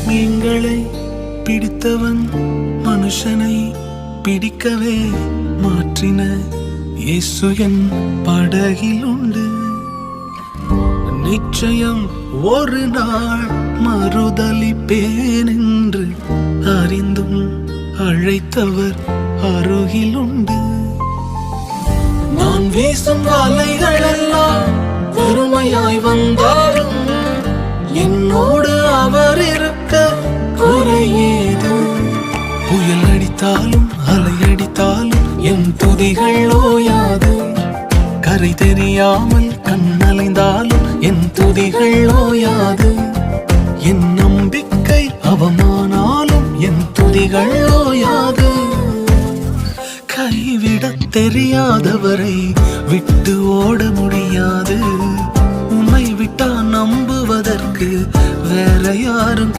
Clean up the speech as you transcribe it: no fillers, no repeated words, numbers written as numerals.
மீன்களை பிடித்தவன் மனுஷனை பிடிக்கவே மாற்றின இயேசு என் படகில் உண்டு. நிச்சயம் ஒரு நாள் மறுதலிப்பேன் என்று அறிந்தும் அழைத்தவர் அருகில் உண்டு. நான் வீசும் வலைகள் எல்லாம் வெறுமையாய் வந்தாலும் என்னோடு அவர் இருக்க குறையேது. புயல் அடித்தாலும் அலை அடித்தாலும் என் துதிகள் ஓயாது. கரை தெரியாமல் கண்ணலைந்தாலும் என் துதிகள் ஓயாது. என் நம்பிக்கை அவமானாலும் என் துதிகள் ஓயாது. கைவிடத் தெரியாதவரை விட்டு ஓட முடியாது. உன்னை விட்டா நம்புவதற்கு வேற யாரும்